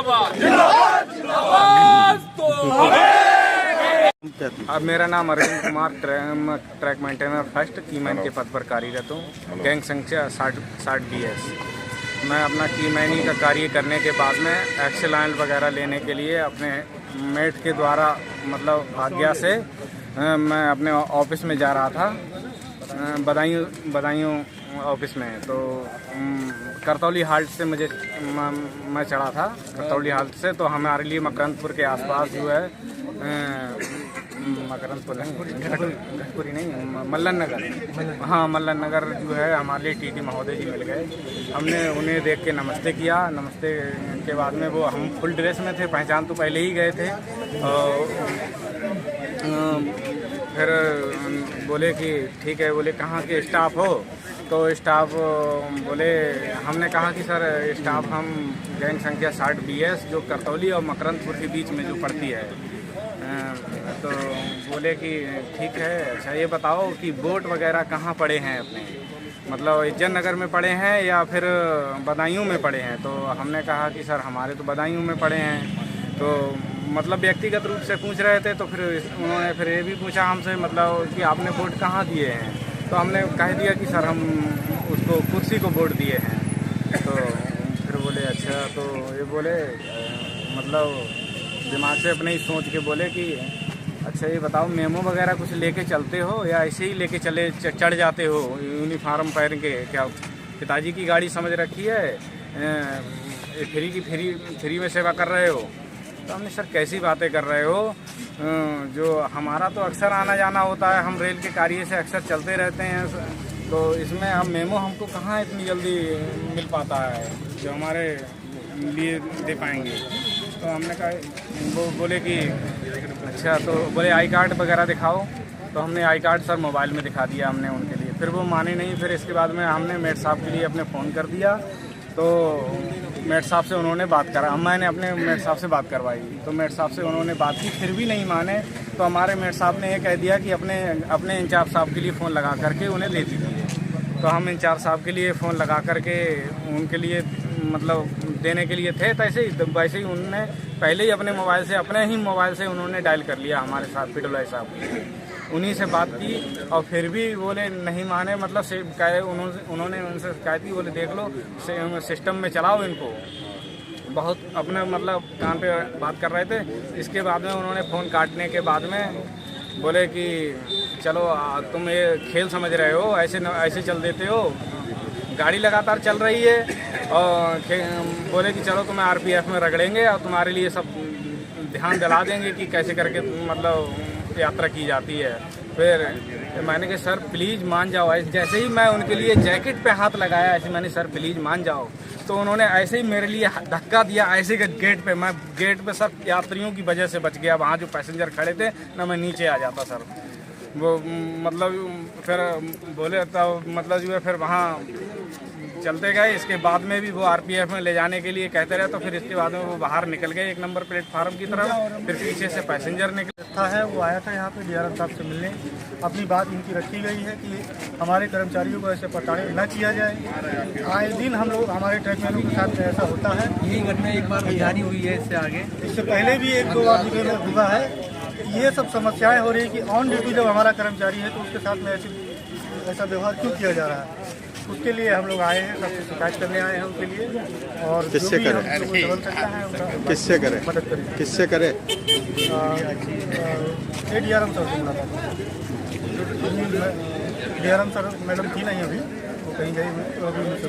जिंदाबाद जिंदाबाद जिंदाबाद। अब मेरा नाम Arvind Kumar, track maintainer first keyman के पद पर कार्यरत हूँ। गैंग संख्या 60 BS। मैं अपना कीमैनी का कार्य करने के बाद में एक्सेल ऑयल वगैरह लेने के लिए अपने मेट के द्वारा मतलब आज्ञा से मैं अपने ऑफिस में जा रहा था, बदायूं ऑफिस में। तो करतौली हाल्ट से मैं चढ़ा था करतौली हाल्ट से। तो हमारे लिए मकरंदपुर के आसपास जो है मकरंदपुर नहीं, घटपुरी नहीं, मल्लन नगर, हाँ मल्लन नगर जो है हमारे लिए TT महोदय जी मिल गए। हमने उन्हें देख के नमस्ते किया। नमस्ते के बाद में वो हम फुल ड्रेस में थे, पहचान तो पहले ही गए थे। फिर बोले कि ठीक है, बोले कहाँ के स्टाफ हो? तो स्टाफ बोले, हमने कहा कि सर स्टाफ हम गैंग संख्या 60 BS जो करतौली और मकरंदपुर के बीच में जो पड़ती है। तो बोले कि ठीक है, अच्छा ये बताओ कि बोट वगैरह कहाँ पड़े हैं अपने, मतलब इज्जत नगर में पड़े हैं या फिर बदायूं में पड़े हैं? तो हमने कहा कि सर हमारे तो बदायूं में पड़े हैं। तो मतलब व्यक्तिगत रूप से पूछ रहे थे। तो फिर उन्होंने फिर ये भी पूछा हमसे मतलब कि आपने वोट कहाँ दिए हैं? तो हमने कह दिया कि सर हम उसको कुर्सी को वोट दिए हैं। तो फिर बोले अच्छा, तो ये बोले मतलब दिमाग से अपने ही सोच के बोले कि अच्छा ये बताओ मेमो वगैरह कुछ लेके चलते हो या ऐसे ही लेके चढ़ जाते हो यूनिफॉर्म पहन के? क्या पिताजी की गाड़ी समझ रखी है, फ्री में सेवा कर रहे हो? तो हमने सर कैसी बातें कर रहे हो, जो हमारा तो अक्सर आना जाना होता है, हम रेल के कार्य से अक्सर चलते रहते हैं। तो इसमें हम मेमो हमको कहाँ इतनी जल्दी मिल पाता है जो हमारे लिए दे पाएंगे? तो हमने कहा, वो बोले कि अच्छा, तो बोले आई कार्ड वगैरह दिखाओ। तो हमने आई कार्ड सर मोबाइल में दिखा दिया हमने उनके लिए। फिर वो माने नहीं। फिर इसके बाद में हमने मेट साहब के लिए अपने फ़ोन कर दिया। तो मेट साहब से उन्होंने बात करा, मैंने अपने मेट साहब से बात करवाई। तो मेट साहब से उन्होंने बात की, फिर भी नहीं माने। तो हमारे मेट साहब ने ये कह दिया कि अपने इंचार्ज साहब के लिए फ़ोन लगा करके उन्हें दे दीजिए। तो हम इंचार्ज साहब के लिए फ़ोन लगा करके उनके लिए मतलब देने के लिए थे। तो वैसे ही उन्होंने पहले ही अपने मोबाइल से उन्होंने डायल कर लिया हमारे साथ पिटोलाई साहब। उन्हीं से बात की और फिर भी बोले नहीं माने। मतलब उन्होंने उनसे शिकायत की, बोले देख लो सिस्टम में चलाओ इनको। बहुत अपने मतलब कान पे बात कर रहे थे। इसके बाद में उन्होंने फ़ोन काटने के बाद में बोले कि चलो तुम ये खेल समझ रहे हो, ऐसे चल देते हो, गाड़ी लगातार चल रही है। और बोले कि चलो तुम्हें RPF में रगड़ेंगे और तुम्हारे लिए सब ध्यान दिला देंगे कि कैसे करके मतलब यात्रा की जाती है। फिर मैंने कहा सर प्लीज़ मान जाओ। जैसे ही मैं उनके लिए जैकेट पे हाथ लगाया, ऐसे मैंने सर प्लीज़ मान जाओ। तो उन्होंने ऐसे ही मेरे लिए धक्का दिया ऐसे के गेट पे। मैं गेट पे सब यात्रियों की वजह से बच गया। वहाँ जो पैसेंजर खड़े थे ना, मैं नीचे आ जाता सर। वो मतलब फिर बोले तो मतलब जो है फिर वहाँ चलते गए। इसके बाद में भी वो RPF में ले जाने के लिए कहते रहे। तो फिर इसके बाद में वो बाहर निकल गए 1 नंबर प्लेटफार्म की तरफ। फिर पीछे से पैसेंजर निकला है, वो आया था यहाँ पे DRM साहब से मिलने। अपनी बात इनकी रखी गई है कि हमारे कर्मचारियों को ऐसे प्रताड़ित न किया जाए। आए दिन हम लोग हमारे ट्रैकमैनों के साथ ऐसा होता है। यही घटना एक बार जारी हुई है, इससे आगे इससे पहले भी 1-2 बार हुआ है। ये सब समस्याएं हो रही है कि ऑन ड्यूटी जब हमारा कर्मचारी है तो उसके साथ में ऐसा व्यवहार क्यों किया जा रहा है। उसके लिए हम लोग आए हैं, सबसे शिकायत करने आए हैं उनके लिए। और किससे करें? किससे करें? मदद करें। किससे करें? DRM सर से मुलाकात। DRM सर मैडम थी नहीं अभी, वो कहीं गई हुई, तो अभी उनसे